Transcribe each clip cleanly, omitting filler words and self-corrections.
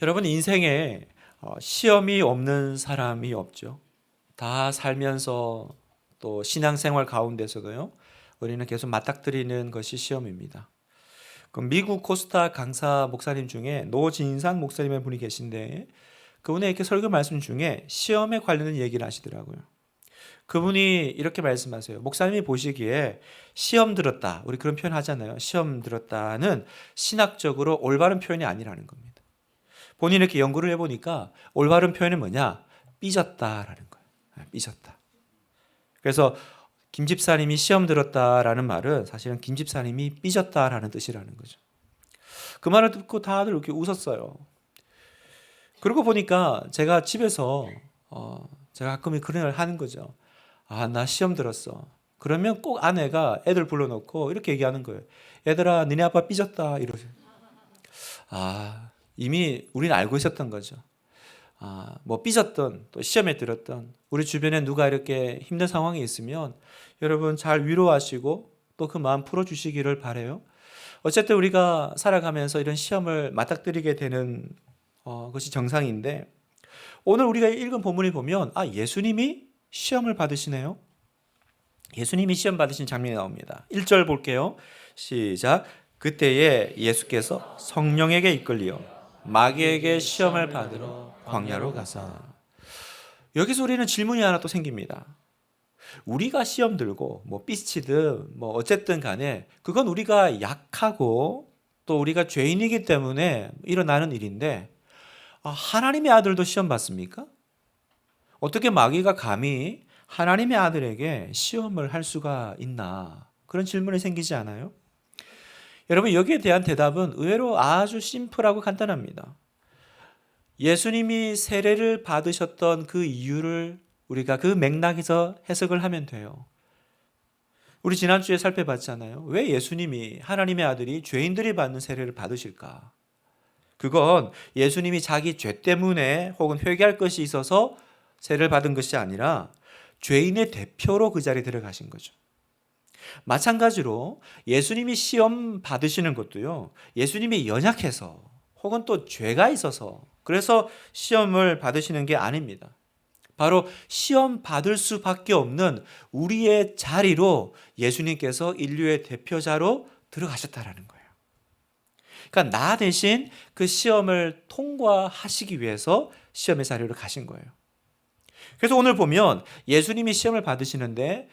여러분 인생에 시험이 없는 사람이 없죠. 다 살면서 또 신앙생활 가운데서도요. 우리는 계속 맞닥뜨리는 것이 시험입니다. 그 미국 코스타 강사 목사님 중에 노진산 목사님의 분이 계신데 그분의 이렇게 설교 말씀 중에 시험에 관련된 얘기를 하시더라고요. 그분이 이렇게 말씀하세요. 목사님이 보시기에 시험 들었다. 우리 그런 표현 하잖아요. 시험 들었다는 신학적으로 올바른 표현이 아니라는 겁니다. 본인이 이렇게 연구를 해보니까 올바른 표현은 뭐냐? 삐졌다라는 거예요. 삐졌다. 그래서 김 집사님이 시험 들었다라는 말은 사실은 김 집사님이 삐졌다라는 뜻이라는 거죠. 그 말을 듣고 다들 이렇게 웃었어요. 그러고 보니까 제가 집에서 제가 가끔 그런 걸 하는 거죠. 아, 나 시험 들었어. 그러면 꼭 아내가 애들 불러놓고 이렇게 얘기하는 거예요. 얘들아, 니네 아빠 삐졌다. 이러죠. 아, 이미 우리는 알고 있었던 거죠. 뭐 삐졌던 또 시험에 들었던 우리 주변에 누가 이렇게 힘든 상황이 있으면 여러분 잘 위로하시고 또 그 마음 풀어주시기를 바래요. 어쨌든 우리가 살아가면서 이런 시험을 맞닥뜨리게 되는 것이 정상인데 오늘 우리가 읽은 본문을 보면 예수님이 시험을 받으시네요. 예수님이 시험 받으신 장면이 나옵니다. 1절 볼게요. 시작. 그때에 예수께서 성령에게 이끌리어 마귀에게 시험을 받으러 광야로 가사. 여기서 우리는 질문이 하나 또 생깁니다. 우리가 시험 들고 뭐 삐치든 뭐 어쨌든 간에 그건 우리가 약하고 또 우리가 죄인이기 때문에 일어나는 일인데 하나님의 아들도 시험 받습니까? 어떻게 마귀가 감히 하나님의 아들에게 시험을 할 수가 있나? 그런 질문이 생기지 않아요? 여러분 여기에 대한 대답은 의외로 아주 심플하고 간단합니다. 예수님이 세례를 받으셨던 그 이유를 우리가 그 맥락에서 해석을 하면 돼요. 우리 지난주에 살펴봤잖아요. 왜 예수님이 하나님의 아들이 죄인들이 받는 세례를 받으실까? 그건 예수님이 자기 죄 때문에 혹은 회개할 것이 있어서 세례를 받은 것이 아니라 죄인의 대표로 그 자리에 들어가신 거죠. 마찬가지로 예수님이 시험 받으시는 것도요. 예수님이 연약해서 혹은 또 죄가 있어서 그래서 시험을 받으시는 게 아닙니다. 바로 시험 받을 수밖에 없는 우리의 자리로 예수님께서 인류의 대표자로 들어가셨다라는 거예요. 그러니까 나 대신 그 시험을 통과하시기 위해서 시험의 자리로 가신 거예요. 그래서 오늘 보면 예수님이 시험을 받으시는데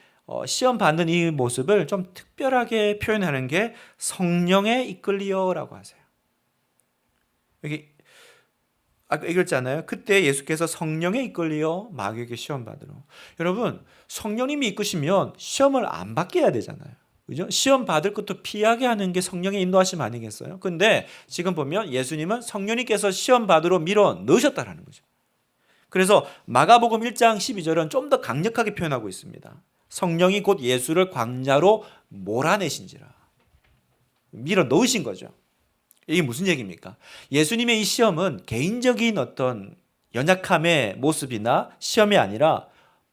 시험 받는 이 모습을 좀 특별하게 표현하는 게 성령에 이끌리어라고 하세요. 여기 아까 읽었잖아요. 그때 예수께서 성령에 이끌리어 마귀에게 시험 받으러. 여러분 성령님이 이끄시면 시험을 안 받게 해야 되잖아요. 그죠? 시험 받을 것도 피하게 하는 게 성령의 인도하심 아니겠어요? 근데 지금 보면 예수님은 성령님께서 시험 받으러 밀어 넣으셨다라는 거죠. 그래서 마가복음 1장 12절은 좀 더 강력하게 표현하고 있습니다. 성령이 곧 예수를 광야로 몰아내신지라. 밀어 넣으신 거죠. 이게 무슨 얘기입니까? 예수님의 이 시험은 개인적인 어떤 연약함의 모습이나 시험이 아니라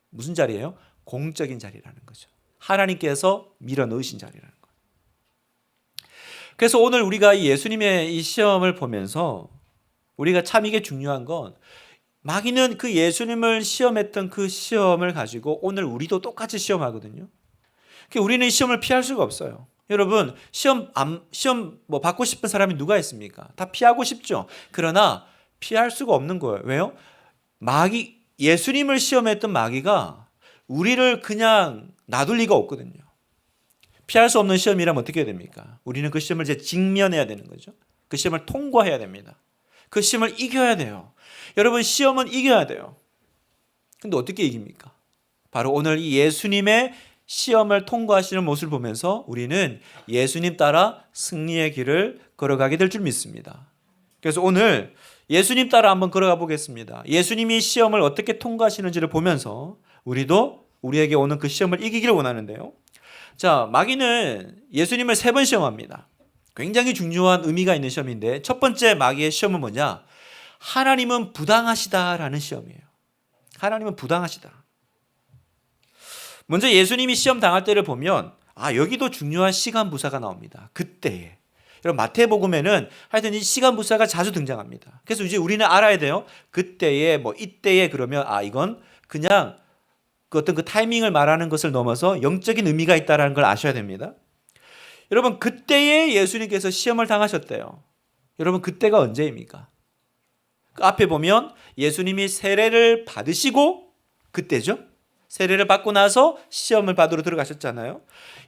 무슨 자리예요? 공적인 자리라는 거죠. 하나님께서 밀어 넣으신 자리라는 거예요. 그래서 오늘 우리가 이 예수님의 이 시험을 보면서 우리가 참 이게 중요한 건 마귀는 그 예수님을 시험했던 그 시험을 가지고 오늘 우리도 똑같이 시험하거든요. 우리는 이 시험을 피할 수가 없어요. 여러분 시험 뭐 받고 싶은 사람이 누가 있습니까? 다 피하고 싶죠. 그러나 피할 수가 없는 거예요. 왜요? 예수님을 시험했던 마귀가 우리를 그냥 놔둘 리가 없거든요. 피할 수 없는 시험이라면 어떻게 해야 됩니까? 우리는 그 시험을 이제 직면해야 되는 거죠. 그 시험을 통과해야 됩니다. 그 시험을 이겨야 돼요. 여러분 시험은 이겨야 돼요. 근데 어떻게 이깁니까? 바로 오늘 이 예수님의 시험을 통과하시는 모습을 보면서 우리는 예수님 따라 승리의 길을 걸어가게 될 줄 믿습니다. 그래서 오늘 예수님 따라 한번 걸어가 보겠습니다. 예수님이 시험을 어떻게 통과하시는지를 보면서 우리도 우리에게 오는 그 시험을 이기기를 원하는데요. 자, 마귀는 예수님을 3번 시험합니다. 굉장히 중요한 의미가 있는 시험인데 첫 번째 마귀의 시험은 뭐냐? 하나님은 부당하시다라는 시험이에요. 하나님은 부당하시다. 먼저 예수님이 시험 당할 때를 보면 여기도 중요한 시간 부사가 나옵니다. 그때에. 여러분 마태복음에는 하여튼 이 시간부사가 자주 등장합니다. 그래서 이제 우리는 알아야 돼요. 그때에 뭐 이때에 그러면 이건 그냥 그 어떤 그 타이밍을 말하는 것을 넘어서 영적인 의미가 있다는 걸 아셔야 됩니다. 여러분 그때에 예수님께서 시험을 당하셨대요. 여러분 그때가 언제입니까? 그 앞에 보면 예수님이 세례를 받으시고 그때죠. 세례를 받고 나서 시험을 받으러 들어가셨잖아요.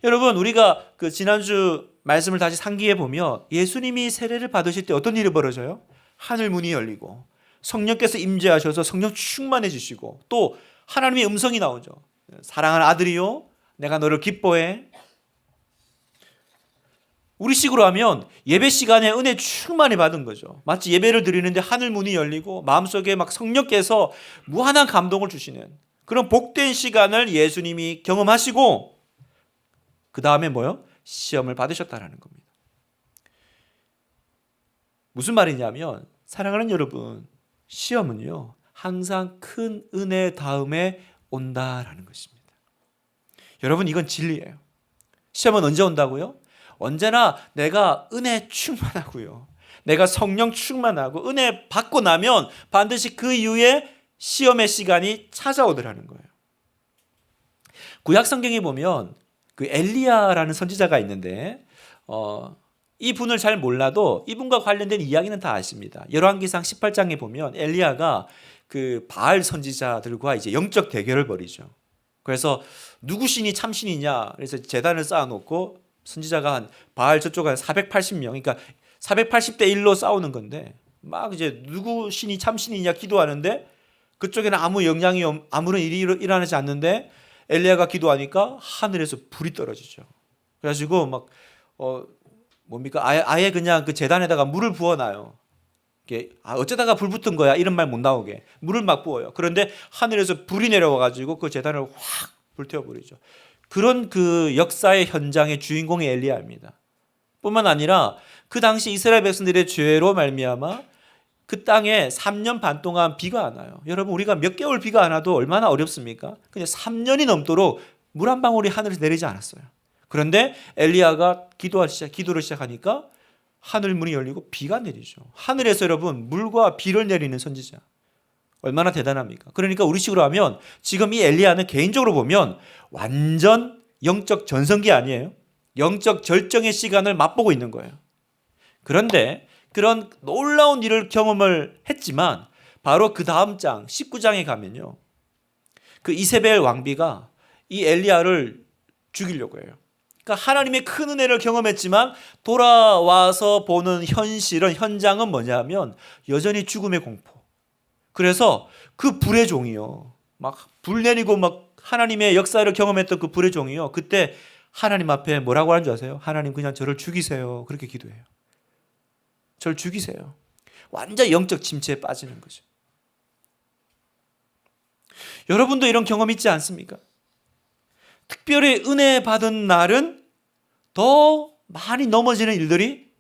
여러분 우리가 그 지난주 말씀을 다시 상기해 보면 예수님이 세례를 받으실 때 어떤 일이 벌어져요? 하늘 문이 열리고 성령께서 임재하셔서 성령 충만해지시고 또 하나님의 음성이 나오죠. 사랑하는 아들이요 내가 너를 기뻐해. 우리 식으로 하면 예배 시간에 은혜 충만히 받은 거죠. 마치 예배를 드리는데 하늘 문이 열리고 마음속에 막 성령께서 무한한 감동을 주시는 그런 복된 시간을 예수님이 경험하시고 그 다음에 뭐요? 시험을 받으셨다는 겁니다. 무슨 말이냐면 사랑하는 여러분, 시험은요 항상 큰 은혜 다음에 온다라는 것입니다. 여러분 이건 진리예요. 시험은 언제 온다고요? 언제나 내가 은혜 충만하고요. 내가 성령 충만하고 은혜 받고 나면 반드시 그 이후에 시험의 시간이 찾아오더라는 거예요. 구약 성경에 보면 그 엘리야라는 선지자가 있는데 이분을 잘 몰라도 이분과 관련된 이야기는 다 아십니다. 열왕기상 18장에 보면 엘리야가 그 바알 선지자들과 이제 영적 대결을 벌이죠. 그래서 누구 신이 참신이냐 그래서 제단을 쌓아놓고 선지자가 한 바알 저쪽 한 480명 그러니까 480대 1로 싸우는 건데 막 이제 누구 신이 참신이냐 기도하는데 그쪽에는 아무 영향이 아무런 일이 일어나지 않는데 엘리야가 기도하니까 하늘에서 불이 떨어지죠. 그래가지고 막 뭡니까 아예 그냥 그 제단에다가 물을 부어놔요. 어쩌다가 불 붙은 거야 이런 말 못 나오게 물을 막 부어요. 그런데 하늘에서 불이 내려와가지고 그 제단을 확 불태워버리죠. 그런 그 역사의 현장의 주인공이 엘리야입니다. 뿐만 아니라 그 당시 이스라엘 백성들의 죄로 말미암아 그 땅에 3년 반 동안 비가 안 와요. 여러분 우리가 몇 개월 비가 안 와도 얼마나 어렵습니까? 그냥 3년이 넘도록 물 한 방울이 하늘에서 내리지 않았어요. 그런데 엘리야가 기도를 시작하니까 하늘 문이 열리고 비가 내리죠. 하늘에서 여러분 물과 비를 내리는 선지자. 얼마나 대단합니까? 그러니까 우리 식으로 하면 지금 이 엘리야는 개인적으로 보면 완전 영적 전성기 아니에요? 영적 절정의 시간을 맛보고 있는 거예요. 그런데 그런 놀라운 일을 경험을 했지만 바로 그 다음 장 19장에 가면요. 그 이세벨 왕비가 이 엘리야를 죽이려고 해요. 그러니까 하나님의 큰 은혜를 경험했지만 돌아와서 보는 현장은 뭐냐면 여전히 죽음의 공포. 그래서 그 불의 종이요. 막 불 내리고 막 하나님의 역사를 경험했던 그 불의 종이요. 그때 하나님 앞에 뭐라고 하는 줄 아세요? 하나님 그냥 저를 죽이세요. 그렇게 기도해요. 저를 죽이세요. 완전 영적 침체에 빠지는 거죠. 여러분도 이런 경험 있지 않습니까? 특별히 은혜 받은 날은 더 많이 넘어지는 일들이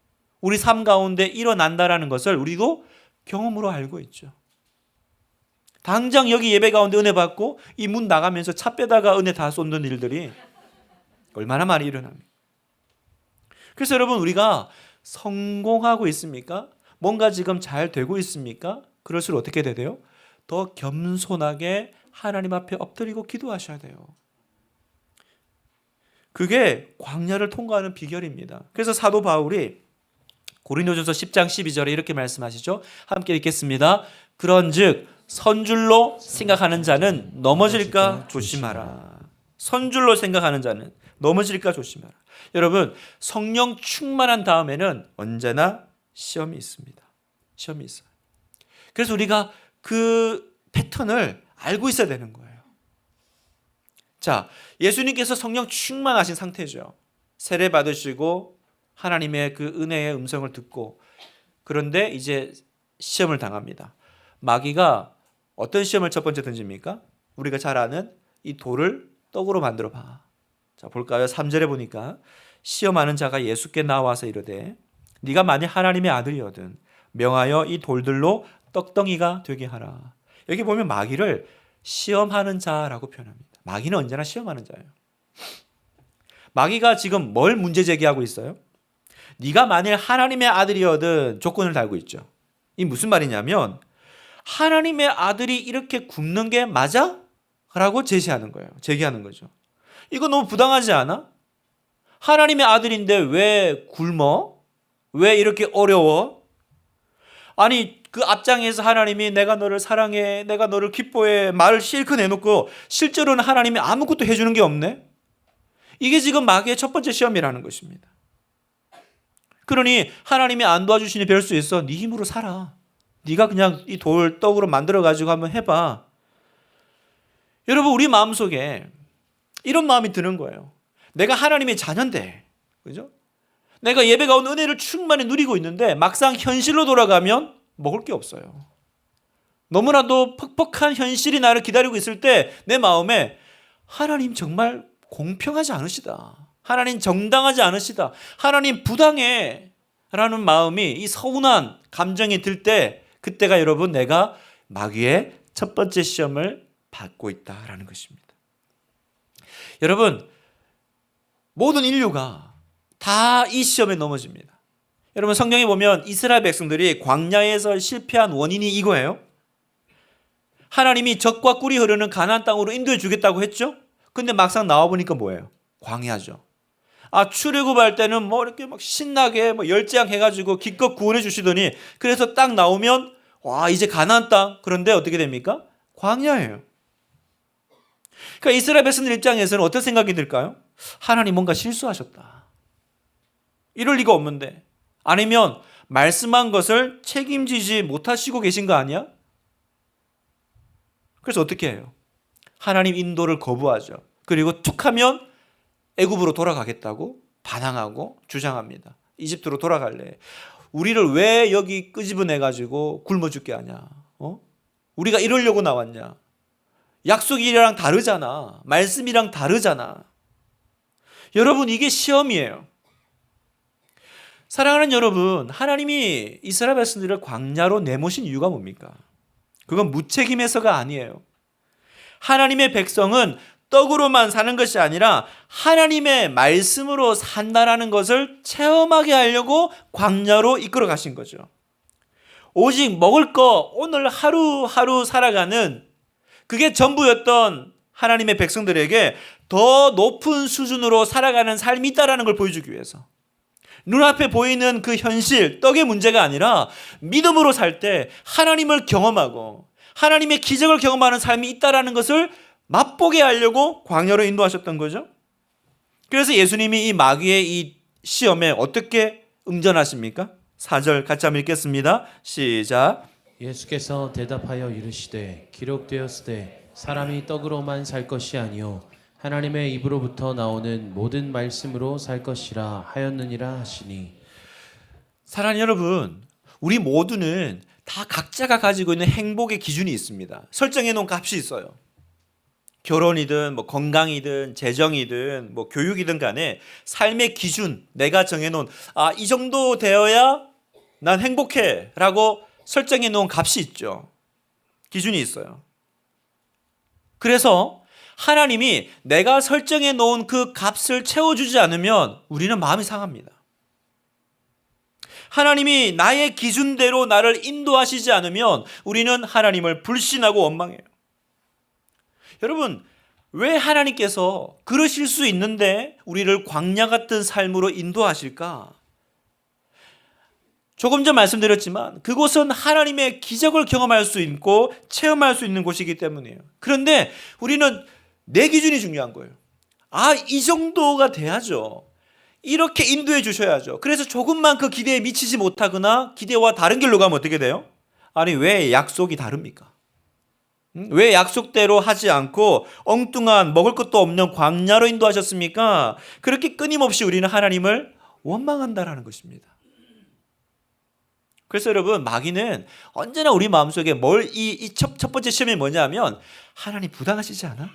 우리 삶 가운데 일어난다라는 것을 우리도 경험으로 알고 있죠. 당장 여기 예배 가운데 은혜 받고 이 문 나가면서 차 빼다가 은혜 다 쏟는 일들이 얼마나 많이 일어납니까? 그래서 여러분 우리가 성공하고 있습니까? 뭔가 지금 잘 되고 있습니까? 그럴수록 어떻게 돼요? 더 겸손하게 하나님 앞에 엎드리고 기도하셔야 돼요. 그게 광야를 통과하는 비결입니다. 그래서 사도 바울이 고린도전서 10장 12절에 이렇게 말씀하시죠. 함께 읽겠습니다. 그런즉 선줄로 생각하는 자는 넘어질까 조심하라. 선줄로 생각하는 자는 넘어질까 조심하라. 여러분 성령 충만한 다음에는 언제나 시험이 있습니다. 시험이 있어요. 그래서 우리가 그 패턴을 알고 있어야 되는 거예요. 자, 예수님께서 성령 충만하신 상태죠. 세례 받으시고 하나님의 그 은혜의 음성을 듣고 그런데 이제 시험을 당합니다. 마귀가 어떤 시험을 첫 번째 던집니까? 우리가 잘 아는 이 돌을 떡으로 만들어 봐. 자, 볼까요? 3절에 보니까 시험하는 자가 예수께 나와서 이르되 네가 만일 하나님의 아들이거든 명하여 이 돌들로 떡덩이가 되게 하라. 여기 보면 마귀를 시험하는 자라고 표현합니다. 마귀는 언제나 시험하는 자예요. 마귀가 지금 뭘 문제 제기하고 있어요? 네가 만일 하나님의 아들이어든 조건을 달고 있죠. 이 무슨 말이냐면 하나님의 아들이 이렇게 굶는 게 맞아? 라고 제시하는 거예요. 제기하는 거죠. 이거 너무 부당하지 않아? 하나님의 아들인데 왜 굶어? 왜 이렇게 어려워? 아니 그 앞장에서 하나님이 내가 너를 사랑해, 내가 너를 기뻐해 말을 실컷 내놓고 실제로는 하나님이 아무것도 해주는 게 없네? 이게 지금 마귀의 첫 번째 시험이라는 것입니다. 그러니 하나님이 안 도와주시니 별 수 있어. 네 힘으로 살아. 네가 그냥 이 돌 떡으로 만들어가지고 한번 해봐. 여러분 우리 마음속에 이런 마음이 드는 거예요. 내가 하나님의 자녀인데, 그죠? 내가 예배 가운 은혜를 충만히 누리고 있는데 막상 현실로 돌아가면 먹을 게 없어요. 너무나도 퍽퍽한 현실이 나를 기다리고 있을 때 내 마음에 하나님 정말 공평하지 않으시다. 하나님 정당하지 않으시다. 하나님 부당해. 라는 마음이 이 서운한 감정이 들 때 그때가 여러분 내가 마귀의 첫 번째 시험을 받고 있다라는 것입니다. 여러분 모든 인류가 다 이 시험에 넘어집니다. 여러분 성경에 보면 이스라엘 백성들이 광야에서 실패한 원인이 이거예요. 하나님이 젖과 꿀이 흐르는 가나안 땅으로 인도해 주겠다고 했죠. 근데 막상 나와 보니까 뭐예요? 광야죠. 출애굽할 때는 뭐 이렇게 막 신나게 뭐 열재앙 해가지고 기껏 구원해 주시더니 그래서 딱 나오면 와 이제 가나안 땅. 그런데 어떻게 됩니까? 광야예요. 그러니까 이스라엘 백성들 입장에서는 어떤 생각이 들까요? 하나님 뭔가 실수하셨다. 이럴 리가 없는데. 아니면 말씀한 것을 책임지지 못하시고 계신 거 아니야? 그래서 어떻게 해요? 하나님 인도를 거부하죠. 그리고 툭하면 애굽으로 돌아가겠다고 반항하고 주장합니다. 이집트로 돌아갈래. 우리를 왜 여기 끄집어내가지고 굶어 죽게 하냐? 우리가 이러려고 나왔냐? 약속이랑 다르잖아. 말씀이랑 다르잖아. 여러분 이게 시험이에요. 사랑하는 여러분, 하나님이 이스라엘 백성들을 광야로 내모신 이유가 뭡니까? 그건 무책임해서가 아니에요. 하나님의 백성은 떡으로만 사는 것이 아니라 하나님의 말씀으로 산다라는 것을 체험하게 하려고 광야로 이끌어 가신 거죠. 오직 먹을 거 오늘 하루하루 살아가는 그게 전부였던 하나님의 백성들에게 더 높은 수준으로 살아가는 삶이 있다는 걸 보여주기 위해서 눈앞에 보이는 그 현실, 떡의 문제가 아니라 믿음으로 살 때 하나님을 경험하고 하나님의 기적을 경험하는 삶이 있다는 것을 맛보게 하려고 광야로 인도하셨던 거죠. 그래서 예수님이 이 마귀의 이 시험에 어떻게 응전하십니까? 4절 같이 한번 읽겠습니다. 시작. 예수께서 대답하여 이르시되 기록되었으되 사람이 떡으로만 살 것이 아니요 하나님의 입으로부터 나오는 모든 말씀으로 살 것이라 하였느니라 하시니. 사랑하는 여러분, 우리 모두는 다 각자가 가지고 있는 행복의 기준이 있습니다. 설정해 놓은 값이 있어요. 결혼이든 뭐 건강이든 재정이든 뭐 교육이든 간에 삶의 기준 내가 정해 놓은 이 정도 되어야 난 행복해라고 설정해 놓은 값이 있죠. 기준이 있어요. 그래서 하나님이 내가 설정해 놓은 그 값을 채워주지 않으면 우리는 마음이 상합니다. 하나님이 나의 기준대로 나를 인도하시지 않으면 우리는 하나님을 불신하고 원망해요. 여러분, 왜 하나님께서 그러실 수 있는데 우리를 광야 같은 삶으로 인도하실까? 조금 전 말씀드렸지만 그곳은 하나님의 기적을 경험할 수 있고 체험할 수 있는 곳이기 때문이에요. 그런데 우리는 내 기준이 중요한 거예요. 이 정도가 돼야죠. 이렇게 인도해 주셔야죠. 그래서 조금만 그 기대에 미치지 못하거나 기대와 다른 길로 가면 어떻게 돼요? 아니 왜 약속이 다릅니까? 왜 약속대로 하지 않고 엉뚱한 먹을 것도 없는 광야로 인도하셨습니까? 그렇게 끊임없이 우리는 하나님을 원망한다라는 것입니다. 그래서 여러분 마귀는 언제나 우리 마음속에 첫 번째 시험이 뭐냐면 하나님 부당하시지 않아?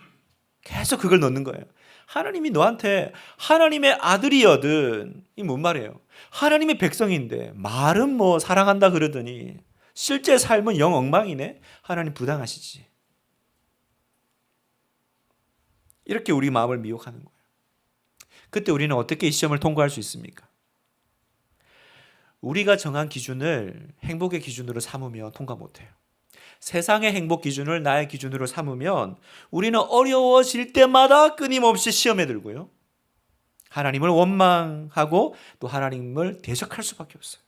계속 그걸 넣는 거예요. 하나님이 너한테 하나님의 아들이거든. 이 뭔 말이에요? 하나님의 백성인데 말은 뭐 사랑한다 그러더니 실제 삶은 영 엉망이네. 하나님 부당하시지. 이렇게 우리 마음을 미혹하는 거예요. 그때 우리는 어떻게 이 시험을 통과할 수 있습니까? 우리가 정한 기준을 행복의 기준으로 삼으면 통과 못해요. 세상의 행복 기준을 나의 기준으로 삼으면 우리는 어려워질 때마다 끊임없이 시험에 들고요. 하나님을 원망하고 또 하나님을 대적할 수밖에 없어요.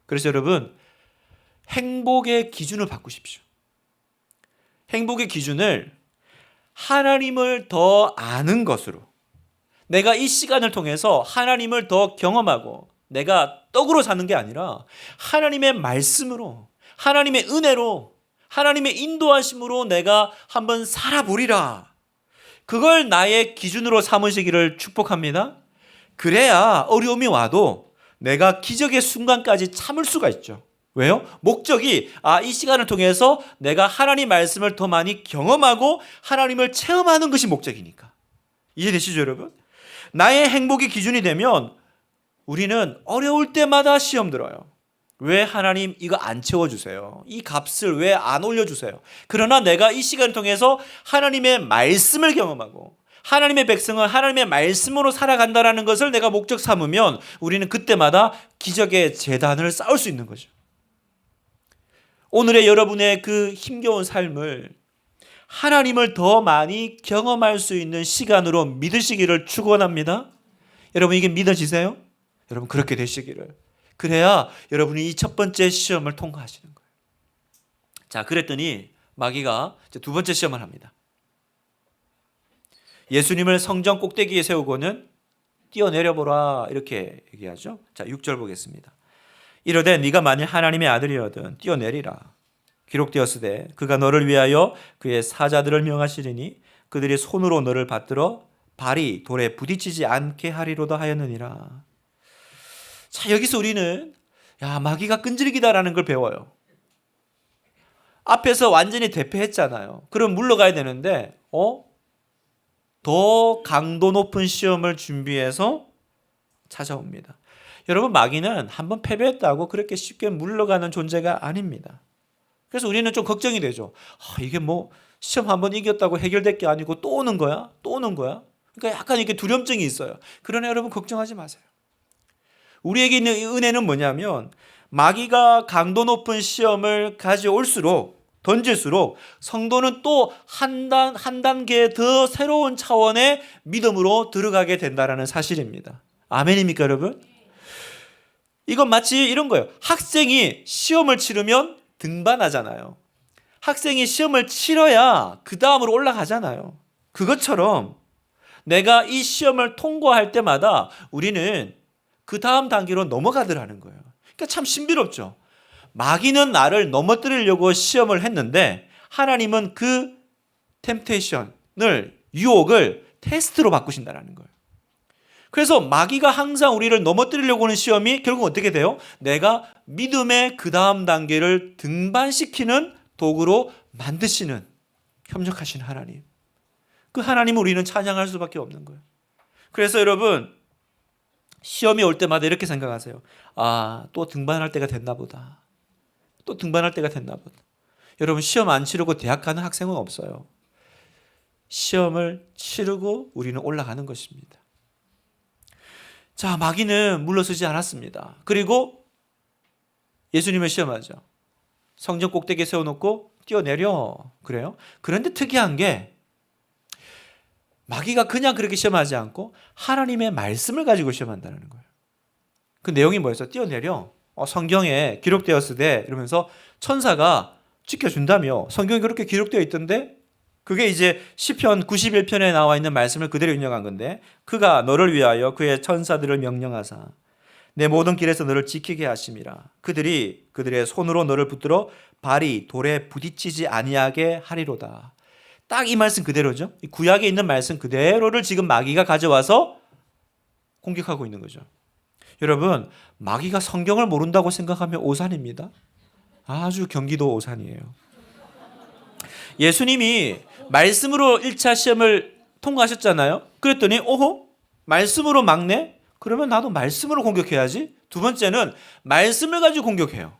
그래서 여러분, 행복의 기준을 바꾸십시오. 행복의 기준을 하나님을 더 아는 것으로, 내가 이 시간을 통해서 하나님을 더 경험하고 내가 떡으로 사는 게 아니라 하나님의 말씀으로, 하나님의 은혜로, 하나님의 인도하심으로 내가 한번 살아보리라. 그걸 나의 기준으로 삼으시기를 축복합니다. 그래야 어려움이 와도 내가 기적의 순간까지 참을 수가 있죠. 왜요? 목적이 이 시간을 통해서 내가 하나님 말씀을 더 많이 경험하고 하나님을 체험하는 것이 목적이니까. 이해되시죠, 여러분? 나의 행복이 기준이 되면 우리는 어려울 때마다 시험 들어요. 왜 하나님 이거 안 채워주세요? 이 값을 왜 안 올려주세요? 그러나 내가 이 시간을 통해서 하나님의 말씀을 경험하고 하나님의 백성은 하나님의 말씀으로 살아간다는 것을 내가 목적 삼으면 우리는 그때마다 기적의 재단을 쌓을 수 있는 거죠. 오늘의 여러분의 그 힘겨운 삶을 하나님을 더 많이 경험할 수 있는 시간으로 믿으시기를 축원합니다. 여러분, 이게 믿어지세요? 여러분, 그렇게 되시기를. 그래야 여러분이 이 첫 번째 시험을 통과하시는 거예요. 자, 그랬더니 마귀가 이제 두 번째 시험을 합니다. 예수님을 성전 꼭대기에 세우고는 뛰어내려보라, 이렇게 얘기하죠. 자, 6절 보겠습니다. 이르되 네가 만일 하나님의 아들이거든 뛰어내리라. 기록되었으되 그가 너를 위하여 그의 사자들을 명하시리니 그들이 손으로 너를 받들어 발이 돌에 부딪히지 않게 하리로다 하였느니라. 자, 여기서 우리는 마귀가 끈질기다라는 걸 배워요. 앞에서 완전히 대패했잖아요. 그럼 물러가야 되는데 더 강도 높은 시험을 준비해서 찾아옵니다. 여러분, 마귀는 한번 패배했다고 그렇게 쉽게 물러가는 존재가 아닙니다. 그래서 우리는 좀 걱정이 되죠. 이게 뭐 시험 한번 이겼다고 해결될 게 아니고 또 오는 거야? 또 오는 거야? 그러니까 약간 이렇게 두려움증이 있어요. 그러나 여러분, 걱정하지 마세요. 우리에게 있는 이 은혜는 뭐냐면 마귀가 강도 높은 시험을 가져올수록, 던질수록 성도는 또 한 단계 더 새로운 차원의 믿음으로 들어가게 된다는 사실입니다. 아멘입니까, 여러분? 이건 마치 이런 거예요. 학생이 시험을 치르면 등반하잖아요. 학생이 시험을 치러야 그 다음으로 올라가잖아요. 그것처럼 내가 이 시험을 통과할 때마다 우리는 그 다음 단계로 넘어가더라는 거예요. 그러니까 참 신비롭죠. 마귀는 나를 넘어뜨리려고 시험을 했는데 하나님은 그 템테이션을, 유혹을 테스트로 바꾸신다는 거예요. 그래서 마귀가 항상 우리를 넘어뜨리려고 하는 시험이 결국 어떻게 돼요? 내가 믿음의 그 다음 단계를 등반시키는 도구로 만드시는 협력하신 하나님. 그 하나님을 우리는 찬양할 수밖에 없는 거예요. 그래서 여러분, 시험이 올 때마다 이렇게 생각하세요. 또 등반할 때가 됐나 보다. 또 등반할 때가 됐나 보다. 여러분, 시험 안 치르고 대학 가는 학생은 없어요. 시험을 치르고 우리는 올라가는 것입니다. 자, 마귀는 물러서지 않았습니다. 그리고 예수님을 시험하죠. 성전 꼭대기에 세워놓고 뛰어내려. 그래요. 그런데 특이한 게 마귀가 그냥 그렇게 시험하지 않고 하나님의 말씀을 가지고 시험한다는 거예요. 그 내용이 뭐였어요? 뛰어내려. 성경에 기록되었으되 이러면서 천사가 지켜준다며. 성경에 그렇게 기록되어 있던데 그게 이제 시편 91편에 나와 있는 말씀을 그대로 인용한 건데, 그가 너를 위하여 그의 천사들을 명령하사 내 모든 길에서 너를 지키게 하심이라. 그들의 손으로 너를 붙들어 발이 돌에 부딪히지 아니하게 하리로다. 딱 이 말씀 그대로죠. 이 구약에 있는 말씀 그대로를 지금 마귀가 가져와서 공격하고 있는 거죠. 여러분, 마귀가 성경을 모른다고 생각하면 오산입니다. 아주 경기도 오산이에요. 예수님이 말씀으로 1차 시험을 통과하셨잖아요. 그랬더니 말씀으로 막네? 그러면 나도 말씀으로 공격해야지. 두 번째는 말씀을 가지고 공격해요.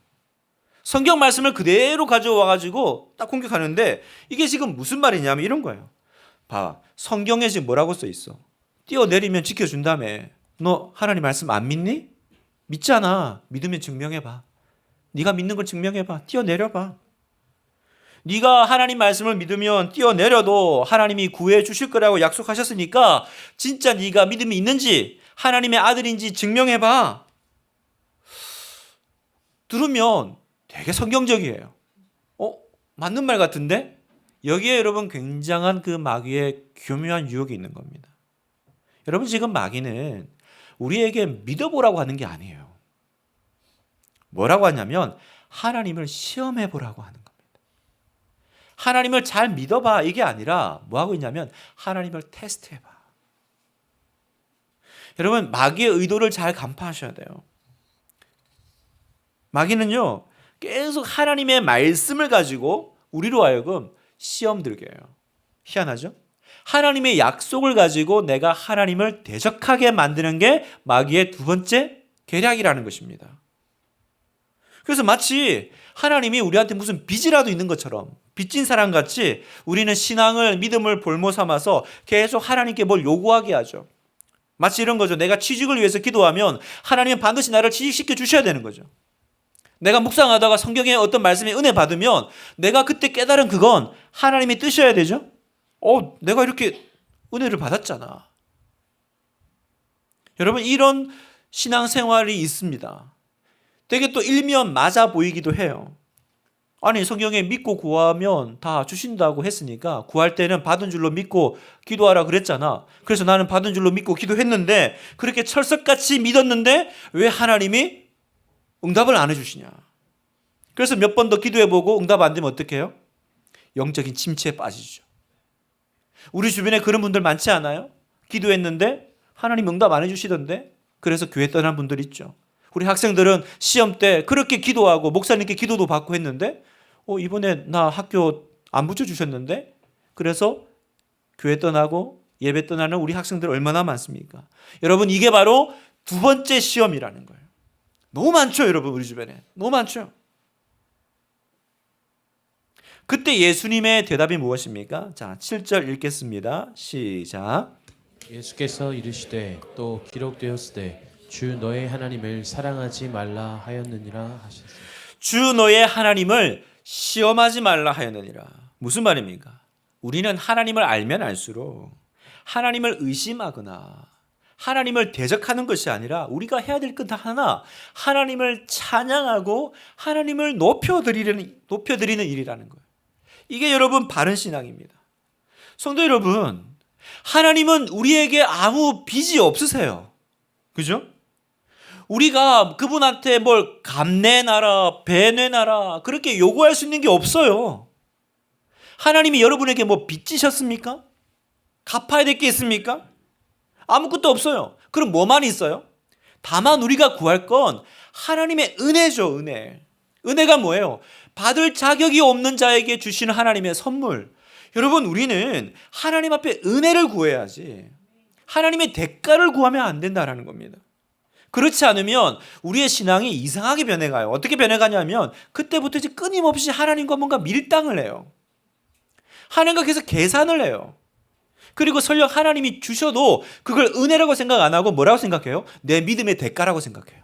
성경 말씀을 그대로 가져와가지고 딱 공격하는데 이게 지금 무슨 말이냐면 이런 거예요. 봐, 성경에 지금 뭐라고 써 있어? 뛰어내리면 지켜준다며. 너 하나님 말씀 안 믿니? 믿잖아. 믿으면 증명해봐. 네가 믿는 걸 증명해봐. 뛰어내려봐. 네가 하나님 말씀을 믿으면 뛰어내려도 하나님이 구해 주실 거라고 약속하셨으니까 진짜 네가 믿음이 있는지 하나님의 아들인지 증명해봐. 들으면 되게 성경적이에요. 맞는 말 같은데? 여기에 여러분 굉장한 그 마귀의 교묘한 유혹이 있는 겁니다. 여러분 지금 마귀는 우리에게 믿어보라고 하는 게 아니에요. 뭐라고 하냐면 하나님을 시험해 보라고 하는 겁니다. 하나님을 잘 믿어봐 이게 아니라 뭐 하고 있냐면 하나님을 테스트해봐. 여러분 마귀의 의도를 잘 간파하셔야 돼요. 마귀는요 계속 하나님의 말씀을 가지고 우리로 하여금 시험 들게 해요. 희한하죠? 하나님의 약속을 가지고 내가 하나님을 대적하게 만드는 게 마귀의 두 번째 계략이라는 것입니다. 그래서 마치 하나님이 우리한테 무슨 빚이라도 있는 것처럼 빚진 사람같이 우리는 신앙을 믿음을 볼모 삼아서 계속 하나님께 뭘 요구하게 하죠. 마치 이런 거죠. 내가 취직을 위해서 기도하면 하나님은 반드시 나를 취직시켜 주셔야 되는 거죠. 내가 묵상하다가 성경에 어떤 말씀에 은혜 받으면 내가 그때 깨달은 그건 하나님의 뜻이어야 되죠. 내가 이렇게 은혜를 받았잖아. 여러분 이런 신앙생활이 있습니다. 되게 또 일면 맞아 보이기도 해요. 아니 성경에 믿고 구하면 다 주신다고 했으니까 구할 때는 받은 줄로 믿고 기도하라 그랬잖아. 그래서 나는 받은 줄로 믿고 기도했는데 그렇게 철석같이 믿었는데 왜 하나님이 응답을 안 해주시냐. 그래서 몇 번 더 기도해보고 응답 안 되면 어떻게 해요? 영적인 침체에 빠지죠. 우리 주변에 그런 분들 많지 않아요? 기도했는데 하나님 응답 안 해주시던데 그래서 교회 떠난 분들 있죠. 우리 학생들은 시험 때 그렇게 기도하고 목사님께 기도도 받고 했는데 이번에 나 학교 안 붙여주셨는데 그래서 교회 떠나고 예배 떠나는 우리 학생들 얼마나 많습니까? 여러분 이게 바로 두 번째 시험이라는 거예요. 너무 많죠 여러분 우리 주변에. 너무 많죠. 그때 예수님의 대답이 무엇입니까? 자 7절 읽겠습니다. 시작. 예수께서 이르시되 또 기록되었으되 주 너의 하나님을 사랑하지 말라 하였느니라 하셨습니다. 주 너의 하나님을 시험하지 말라 하였느니라. 무슨 말입니까? 우리는 하나님을 알면 알수록 하나님을 의심하거나 하나님을 대적하는 것이 아니라 우리가 해야 될 것 하나 하나님을 찬양하고 하나님을 높여드리는 일이라는 거예요. 이게 여러분 바른 신앙입니다. 성도 여러분, 하나님은 우리에게 아무 빚이 없으세요. 그죠? 우리가 그분한테 뭘 갚내놔라, 배내놔라 그렇게 요구할 수 있는 게 없어요. 하나님이 여러분에게 뭐 빚지셨습니까? 갚아야 될 게 있습니까? 아무것도 없어요. 그럼 뭐만 있어요? 다만 우리가 구할 건 하나님의 은혜죠, 은혜. 은혜가 뭐예요? 받을 자격이 없는 자에게 주시는 하나님의 선물. 여러분, 우리는 하나님 앞에 은혜를 구해야지 하나님의 대가를 구하면 안 된다는 겁니다. 그렇지 않으면 우리의 신앙이 이상하게 변해가요. 어떻게 변해가냐면 그때부터 이제 끊임없이 하나님과 뭔가 밀당을 해요. 하나님과 계속 계산을 해요. 그리고 설령 하나님이 주셔도 그걸 은혜라고 생각 안 하고 뭐라고 생각해요? 내 믿음의 대가라고 생각해요.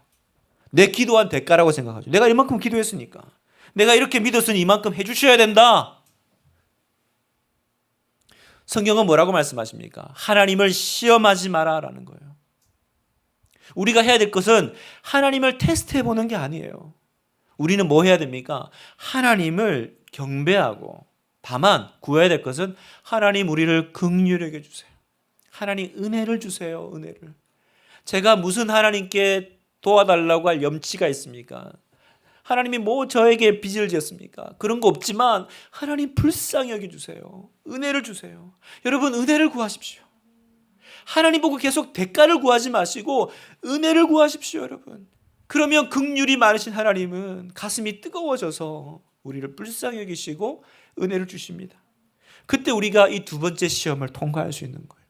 내 기도한 대가라고 생각하죠. 내가 이만큼 기도했으니까. 내가 이렇게 믿었으니 이만큼 해주셔야 된다. 성경은 뭐라고 말씀하십니까? 하나님을 시험하지 마라라는 거예요. 우리가 해야 될 것은 하나님을 테스트해 보는 게 아니에요. 우리는 뭐 해야 됩니까? 하나님을 경배하고 다만 구해야 될 것은 하나님 우리를 긍휼히 여겨 주세요. 하나님 은혜를 주세요. 은혜를. 제가 무슨 하나님께 도와달라고 할 염치가 있습니까? 하나님이 뭐 저에게 빚을 지었습니까? 그런 거 없지만 하나님 불쌍히 여겨주세요. 은혜를 주세요. 여러분 은혜를 구하십시오. 하나님 보고 계속 대가를 구하지 마시고 은혜를 구하십시오. 여러분. 그러면 긍휼이 많으신 하나님은 가슴이 뜨거워져서 우리를 불쌍히 여기시고 은혜를 주십니다. 그때 우리가 이 두 번째 시험을 통과할 수 있는 거예요.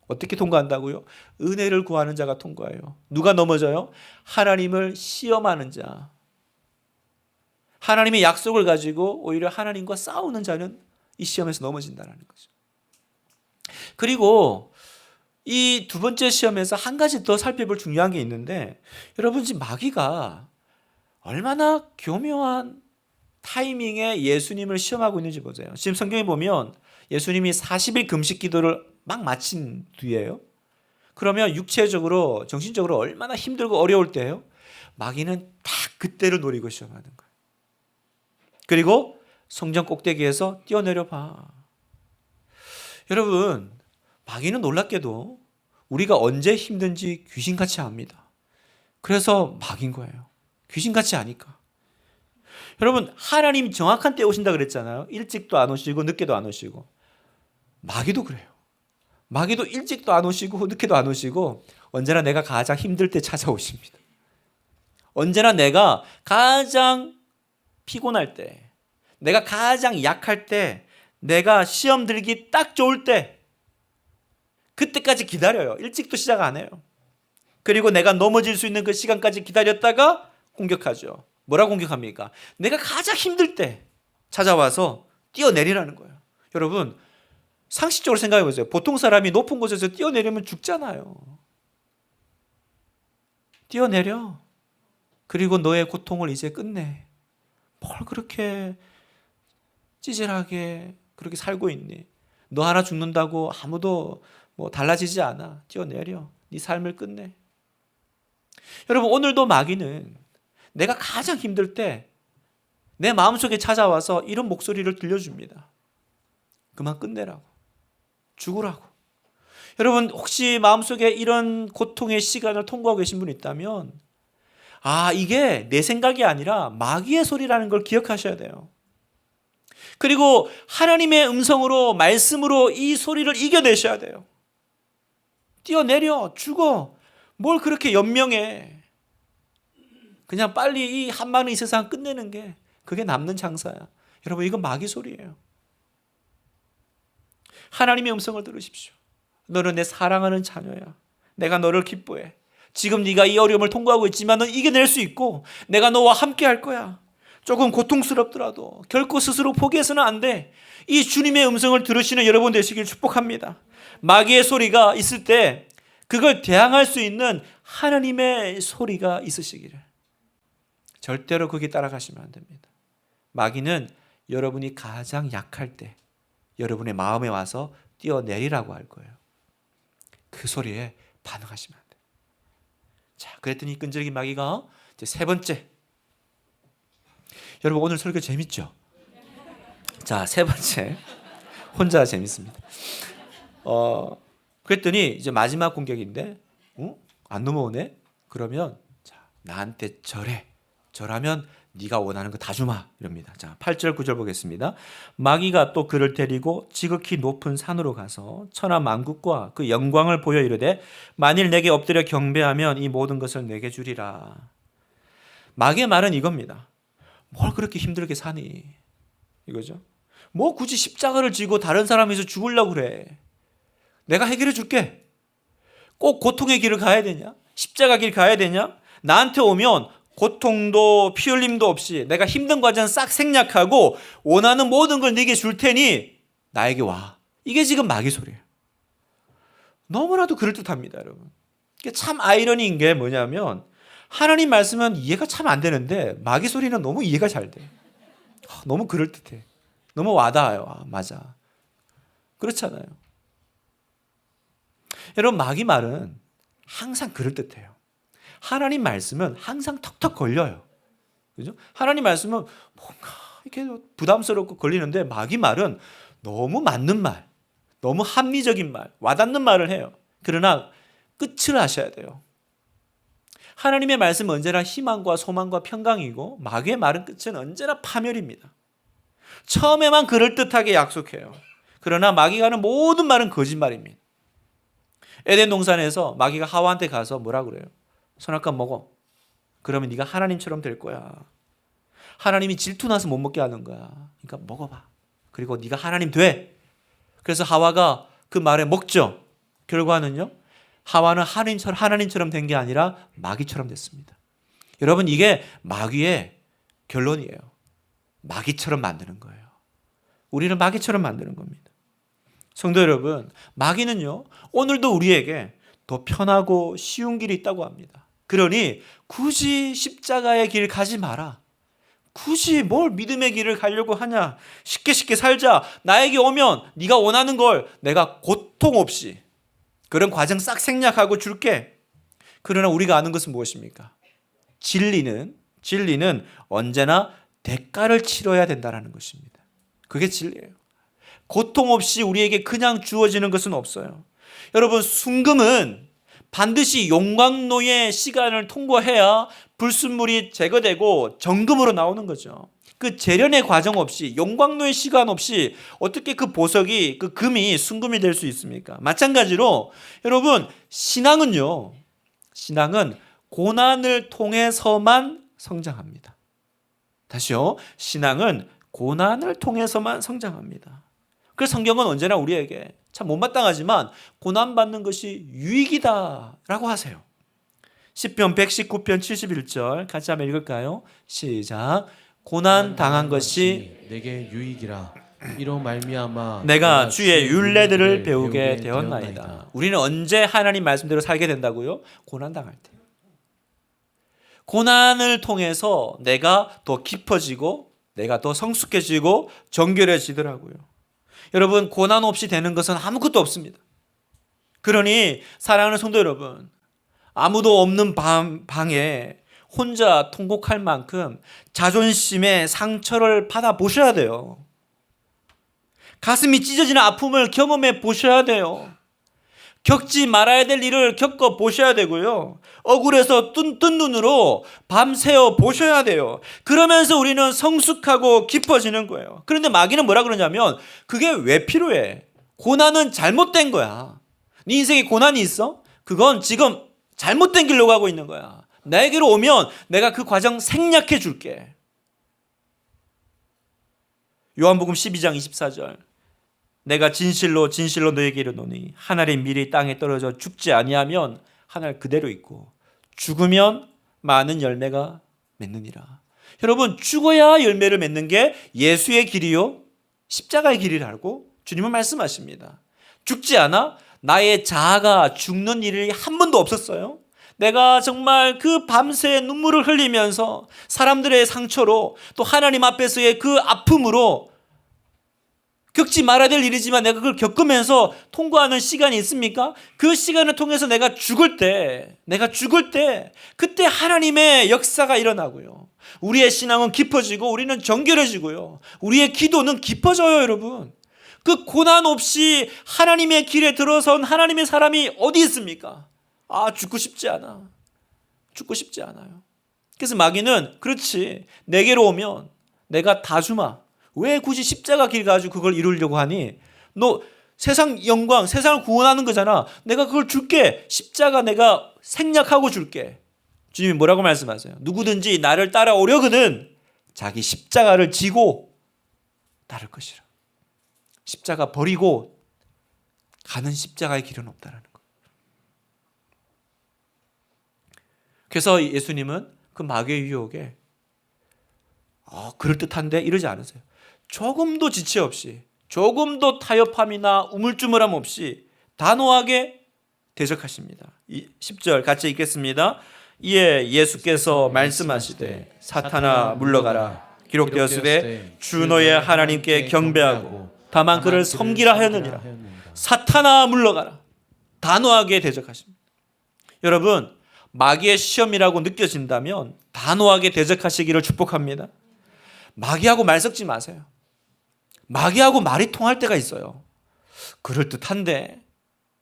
어떻게 통과한다고요? 은혜를 구하는 자가 통과해요. 누가 넘어져요? 하나님을 시험하는 자. 하나님의 약속을 가지고 오히려 하나님과 싸우는 자는 이 시험에서 넘어진다는 거죠. 그리고 이 두 번째 시험에서 한 가지 더 살펴볼 중요한 게 있는데, 여러분 지금 마귀가 얼마나 교묘한 타이밍에 예수님을 시험하고 있는지 보세요. 지금 성경에 보면 예수님이 40일 금식 기도를 막 마친 뒤에요. 그러면 육체적으로 정신적으로 얼마나 힘들고 어려울 때예요. 마귀는 딱 그때를 노리고 시험하는 거예요. 그리고 성전 꼭대기에서 뛰어내려 봐. 여러분, 마귀는 놀랍게도 우리가 언제 힘든지 귀신같이 압니다. 그래서 마귀인 거예요. 귀신같이 아니까. 여러분, 하나님 정확한 때 오신다 그랬잖아요. 일찍도 안 오시고 늦게도 안 오시고. 마귀도 그래요. 마귀도 일찍도 안 오시고 늦게도 안 오시고 언제나 내가 가장 힘들 때 찾아오십니다. 언제나 내가 가장 피곤할 때, 내가 가장 약할 때, 내가 시험 들기 딱 좋을 때, 그때까지 기다려요. 일찍도 시작 안 해요. 그리고 내가 넘어질 수 있는 그 시간까지 기다렸다가 공격하죠. 뭐라 공격합니까? 내가 가장 힘들 때 찾아와서 뛰어내리라는 거예요. 여러분, 상식적으로 생각해 보세요. 보통 사람이 높은 곳에서 뛰어내리면 죽잖아요. 뛰어내려. 그리고 너의 고통을 이제 끝내. 뭘 그렇게 찌질하게 그렇게 살고 있니? 너 하나 죽는다고 아무도 달라지지 않아. 뛰어내려. 네 삶을 끝내. 여러분, 오늘도 마귀는 내가 가장 힘들 때 내 마음속에 찾아와서 이런 목소리를 들려줍니다. 그만 끝내라고. 죽으라고. 여러분, 혹시 마음속에 이런 고통의 시간을 통과하고 계신 분 있다면, 이게 내 생각이 아니라 마귀의 소리라는 걸 기억하셔야 돼요. 그리고 하나님의 음성으로, 말씀으로 이 소리를 이겨내셔야 돼요. 뛰어내려, 죽어. 뭘 그렇게 연명해. 그냥 빨리 이 한많은 이 세상 끝내는 게 그게 남는 장사야. 여러분, 이건 마귀 소리예요. 하나님의 음성을 들으십시오. 너는 내 사랑하는 자녀야. 내가 너를 기뻐해. 지금 네가 이 어려움을 통과하고 있지만 넌 이겨낼 수 있고 내가 너와 함께 할 거야. 조금 고통스럽더라도 결코 스스로 포기해서는 안 돼. 이 주님의 음성을 들으시는 여러분 되시길 축복합니다. 마귀의 소리가 있을 때 그걸 대항할 수 있는 하나님의 소리가 있으시기를. 절대로 거기 따라가시면 안 됩니다. 마귀는 여러분이 가장 약할 때 여러분의 마음에 와서 뛰어내리라고 할 거예요. 그 소리에 반응하시면 안 돼요. 자, 그랬더니 끈질긴 마귀가 이제 세 번째. 여러분, 오늘 설교 재밌죠? 자, 세 번째. 혼자 재밌습니다. 그랬더니 이제 마지막 공격인데, 안 넘어오네? 그러면 자, 나한테 절해. 절하면 네가 원하는 거 다 주마. 이럽니다. 자, 8절 9절 보겠습니다. 마귀가 또 그를 데리고 지극히 높은 산으로 가서 천하 만국과 그 영광을 보여 이르되 만일 내게 엎드려 경배하면 이 모든 것을 내게 주리라. 마귀의 말은 이겁니다. 뭘 그렇게 힘들게 사니? 이거죠. 뭐 굳이 십자가를 지고 다른 사람에서 죽으려고 그래. 내가 해결해 줄게. 꼭 고통의 길을 가야 되냐? 십자가 길 가야 되냐? 나한테 오면 고통도 피 흘림도 없이 내가 힘든 과정 싹 생략하고 원하는 모든 걸 네게 줄 테니 나에게 와. 이게 지금 마귀 소리예요. 너무나도 그럴듯합니다, 여러분. 이게 참 아이러니인 게 뭐냐면 하나님 말씀은 이해가 참 안 되는데 마귀 소리는 너무 이해가 잘 돼. 너무 그럴듯해. 너무 와닿아요. 맞아. 그렇잖아요. 여러분, 마귀 말은 항상 그럴듯해요. 하나님 말씀은 항상 턱턱 걸려요. 그죠? 하나님 말씀은 뭔가 이렇게 부담스럽고 걸리는데 마귀 말은 너무 맞는 말, 너무 합리적인 말, 와닿는 말을 해요. 그러나 끝을 아셔야 돼요. 하나님의 말씀은 언제나 희망과 소망과 평강이고 마귀의 말은 끝은 언제나 파멸입니다. 처음에만 그럴듯하게 약속해요. 그러나 마귀가 하는 모든 말은 거짓말입니다. 에덴 동산에서 마귀가 하와한테 가서 뭐라 그래요? 선악과 먹어. 그러면 네가 하나님처럼 될 거야. 하나님이 질투나서 못 먹게 하는 거야. 그러니까 먹어봐. 그리고 네가 하나님 돼. 그래서 하와가 그 말에 먹죠. 결과는요. 하와는 하나님처럼 된 게 아니라 마귀처럼 됐습니다. 여러분, 이게 마귀의 결론이에요. 마귀처럼 만드는 거예요. 우리는 마귀처럼 만드는 겁니다. 성도 여러분, 마귀는요, 오늘도 우리에게 더 편하고 쉬운 길이 있다고 합니다. 그러니 굳이 십자가의 길 가지 마라. 굳이 뭘 믿음의 길을 가려고 하냐. 쉽게 살자. 나에게 오면 네가 원하는 걸 내가 고통 없이 그런 과정 싹 생략하고 줄게. 그러나 우리가 아는 것은 무엇입니까? 진리는 언제나 대가를 치러야 된다는 것입니다. 그게 진리예요. 고통 없이 우리에게 그냥 주어지는 것은 없어요. 여러분, 순금은 반드시 용광로의 시간을 통과해야 불순물이 제거되고 정금으로 나오는 거죠. 그 재련의 과정 없이, 용광로의 시간 없이 어떻게 그 보석이, 그 금이 순금이 될 수 있습니까? 마찬가지로 여러분, 신앙은 고난을 통해서만 성장합니다. 다시요. 신앙은 고난을 통해서만 성장합니다. 그래서 성경은 언제나 우리에게 참 못마땅하지만 고난받는 것이 유익이다라고 하세요. 시편 119편 71절 같이 한번 읽을까요? 시작. 고난 당한 것이 내게 유익이라. 이로 말미암아 내가 주의 율례들을 배우게 되었나이다. 우리는 언제 하나님 말씀대로 살게 된다고요? 고난 당할 때. 고난을 통해서 내가 더 깊어지고 내가 더 성숙해지고 정결해지더라고요. 여러분, 고난 없이 되는 것은 아무것도 없습니다. 그러니 사랑하는 성도 여러분, 아무도 없는 방에 혼자 통곡할 만큼 자존심의 상처를 받아보셔야 돼요. 가슴이 찢어지는 아픔을 경험해 보셔야 돼요. 겪지 말아야 될 일을 겪어보셔야 되고요. 억울해서 뜬 눈으로 밤새워 보셔야 돼요. 그러면서 우리는 성숙하고 깊어지는 거예요. 그런데 마귀는 뭐라 그러냐면 그게 왜 필요해? 고난은 잘못된 거야. 네 인생에 고난이 있어? 그건 지금 잘못된 길로 가고 있는 거야. 나에게로 오면 내가 그 과정 생략해 줄게. 요한복음 12장 24절. 내가 진실로 너에게 이르노니 한 알의 밀이 땅에 떨어져 죽지 아니하면 한 알 그대로 있고 죽으면 많은 열매가 맺느니라. 여러분, 죽어야 열매를 맺는 게 예수의 길이요 십자가의 길이라고 주님은 말씀하십니다. 죽지 않아? 나의 자아가 죽는 일이 한 번도 없었어요. 내가 정말 그 밤새 눈물을 흘리면서 사람들의 상처로 또 하나님 앞에서의 그 아픔으로 겪지 말아야 될 일이지만 내가 그걸 겪으면서 통과하는 시간이 있습니까? 그 시간을 통해서 내가 죽을 때 그때 하나님의 역사가 일어나고요. 우리의 신앙은 깊어지고 우리는 정결해지고요. 우리의 기도는 깊어져요, 여러분. 그 고난 없이 하나님의 길에 들어선 하나님의 사람이 어디 있습니까? 죽고 싶지 않아. 죽고 싶지 않아요. 그래서 마귀는 그렇지, 내게로 오면 내가 다 주마. 왜 굳이 십자가 길 가지고 그걸 이루려고 하니? 너 세상 영광, 세상을 구원하는 거잖아. 내가 그걸 줄게. 십자가 내가 생략하고 줄게. 주님이 뭐라고 말씀하세요? 누구든지 나를 따라오려거든 자기 십자가를 지고 따를 것이라. 십자가 버리고 가는 십자가의 길은 없다라는 거. 그래서 예수님은 그 마귀의 유혹에 그럴듯한데 이러지 않으세요. 조금도 지체 없이, 조금도 타협함이나 우물쭈물함 없이 단호하게 대적하십니다. 10절 같이 읽겠습니다. 이에 예수께서 말씀하시되 사탄아 물러가라. 기록되었으되 주 너의 하나님께 경배하고 다만 그를 섬기라 하였느니라. 사탄아 물러가라. 단호하게 대적하십니다. 여러분, 마귀의 시험이라고 느껴진다면 단호하게 대적하시기를 축복합니다. 마귀하고 말 섞지 마세요. 마귀하고 말이 통할 때가 있어요. 그럴듯한데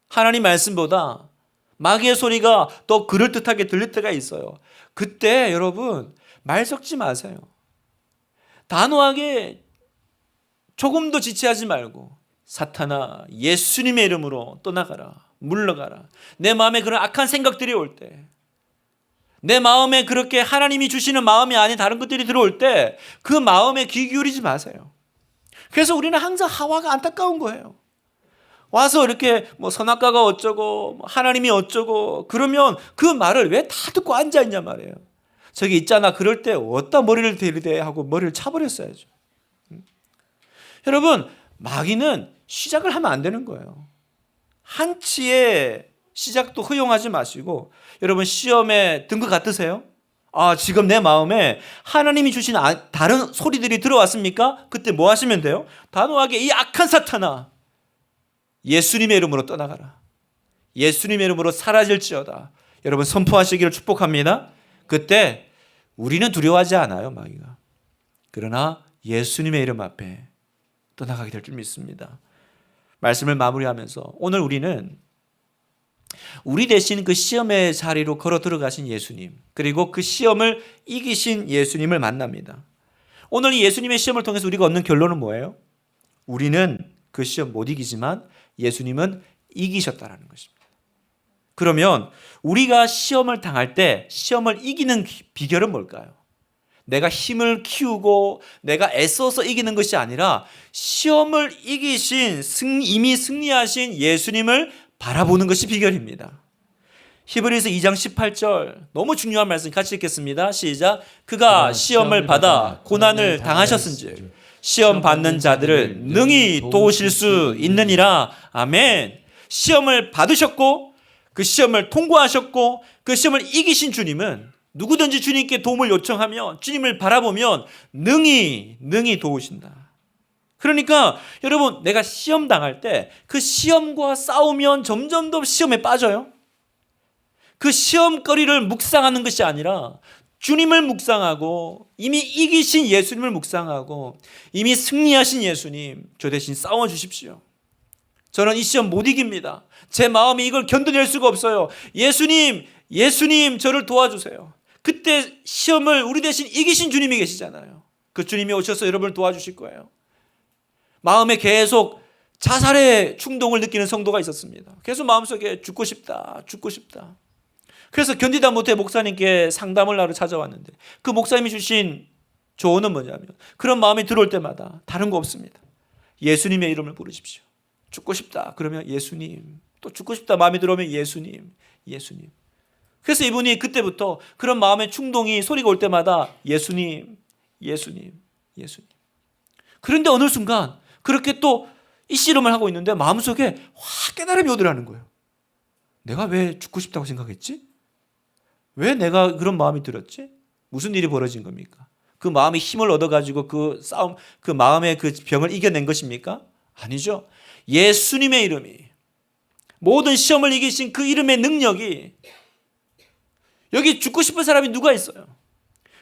하나님 말씀보다 마귀의 소리가 더 그럴듯하게 들릴 때가 있어요. 그때 여러분 말 섞지 마세요. 단호하게 조금도 지체하지 말고 사탄아 예수님의 이름으로 떠나가라. 물러가라. 내 마음에 그런 악한 생각들이 올 때, 내 마음에 그렇게 하나님이 주시는 마음이 아닌 다른 것들이 들어올 때 그 마음에 귀 기울이지 마세요. 그래서 우리는 항상 하와가 안타까운 거예요. 와서 이렇게 선악과가 어쩌고 하나님이 어쩌고 그러면 그 말을 왜 다 듣고 앉아있냐 말이에요. 저기 있잖아, 그럴 때 어디다 머리를 대리대 하고 머리를 차버렸어야죠. 여러분, 마귀는 시작을 하면 안 되는 거예요. 한치의 시작도 허용하지 마시고, 여러분 시험에 든 것 같으세요? 지금 내 마음에 하나님이 주신 다른 소리들이 들어왔습니까? 그때 뭐 하시면 돼요? 단호하게 이 악한 사탄아, 예수님의 이름으로 떠나가라. 예수님의 이름으로 사라질지어다. 여러분 선포하시기를 축복합니다. 그때 우리는 두려워하지 않아요, 마귀가. 그러나 예수님의 이름 앞에 떠나가게 될 줄 믿습니다. 말씀을 마무리하면서 오늘 우리는 우리 대신 그 시험의 자리로 걸어 들어가신 예수님, 그리고 그 시험을 이기신 예수님을 만납니다. 오늘 이 예수님의 시험을 통해서 우리가 얻는 결론은 뭐예요? 우리는 그 시험 못 이기지만 예수님은 이기셨다라는 것입니다. 그러면 우리가 시험을 당할 때 시험을 이기는 비결은 뭘까요? 내가 힘을 키우고 내가 애써서 이기는 것이 아니라 시험을 이기신 이미 승리하신 예수님을 바라보는 것이 비결입니다. 히브리서 2장 18절 너무 중요한 말씀 같이 읽겠습니다. 시작. 그가 시험을 받아 고난을 당하셨은즉 시험 받는 자들을 능히 도우실 수 있느니라. 아멘. 시험을 받으셨고 그 시험을 통과하셨고 그 시험을 이기신 주님은 누구든지 주님께 도움을 요청하면 주님을 바라보면 능히 도우신다. 그러니까 여러분 내가 시험 당할 때 그 시험과 싸우면 점점 더 시험에 빠져요. 그 시험거리를 묵상하는 것이 아니라 주님을 묵상하고 이미 이기신 예수님을 묵상하고 이미 승리하신 예수님, 저 대신 싸워 주십시오. 저는 이 시험 못 이깁니다. 제 마음이 이걸 견뎌낼 수가 없어요. 예수님 저를 도와주세요. 그때 시험을 우리 대신 이기신 주님이 계시잖아요. 그 주님이 오셔서 여러분을 도와주실 거예요. 마음에 계속 자살의 충동을 느끼는 성도가 있었습니다. 계속 마음속에 죽고 싶다. 그래서 견디다 못해 목사님께 상담을 하러 찾아왔는데 그 목사님이 주신 조언은 뭐냐면 그런 마음이 들어올 때마다 다른 거 없습니다. 예수님의 이름을 부르십시오. 죽고 싶다 그러면 예수님, 또 죽고 싶다 마음이 들어오면 예수님. 그래서 이분이 그때부터 그런 마음의 충동이 소리가 올 때마다 예수님. 그런데 어느 순간 그렇게 또 이 씨름을 하고 있는데 마음속에 확 깨달음이 오더라는 거예요. 내가 왜 죽고 싶다고 생각했지? 왜 내가 그런 마음이 들었지? 무슨 일이 벌어진 겁니까? 그 마음이 힘을 얻어가지고 그 싸움, 그 마음의 그 병을 이겨낸 것입니까? 아니죠. 예수님의 이름이, 모든 시험을 이기신 그 이름의 능력이, 여기 죽고 싶은 사람이 누가 있어요?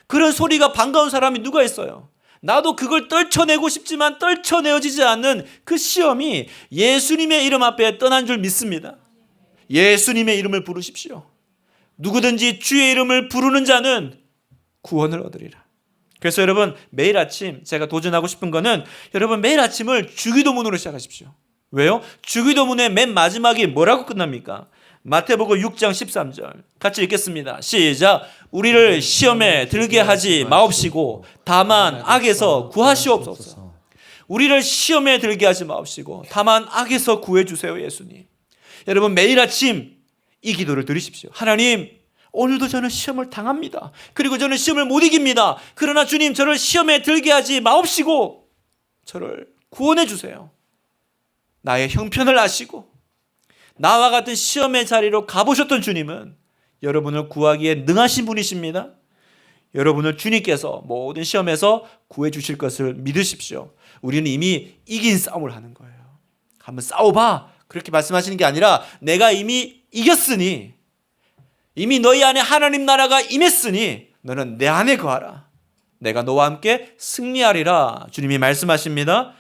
그런 소리가 반가운 사람이 누가 있어요? 나도 그걸 떨쳐내고 싶지만 떨쳐내어지지 않는 그 시험이 예수님의 이름 앞에 떠난 줄 믿습니다. 예수님의 이름을 부르십시오. 누구든지 주의 이름을 부르는 자는 구원을 얻으리라. 그래서 여러분 매일 아침 제가 도전하고 싶은 거는 여러분 매일 아침을 주기도문으로 시작하십시오. 왜요? 주기도문의 맨 마지막이 뭐라고 끝납니까? 마태복음 6장 13절 같이 읽겠습니다. 시작. 우리를 시험에 들게 하지 마옵시고 다만 악에서 구하시옵소서. 우리를 시험에 들게 하지 마옵시고 다만 악에서 구해주세요. 예수님. 여러분 매일 아침 이 기도를 드리십시오. 하나님, 오늘도 저는 시험을 당합니다. 그리고 저는 시험을 못 이깁니다. 그러나 주님, 저를 시험에 들게 하지 마옵시고 저를 구원해 주세요. 나의 형편을 아시고 나와 같은 시험의 자리로 가보셨던 주님은 여러분을 구하기에 능하신 분이십니다. 여러분을 주님께서 모든 시험에서 구해 주실 것을 믿으십시오. 우리는 이미 이긴 싸움을 하는 거예요. 한번 싸워봐. 그렇게 말씀하시는 게 아니라 내가 이미 이겼으니, 이미 너희 안에 하나님 나라가 임했으니 너는 내 안에 거하라. 내가 너와 함께 승리하리라. 주님이 말씀하십니다.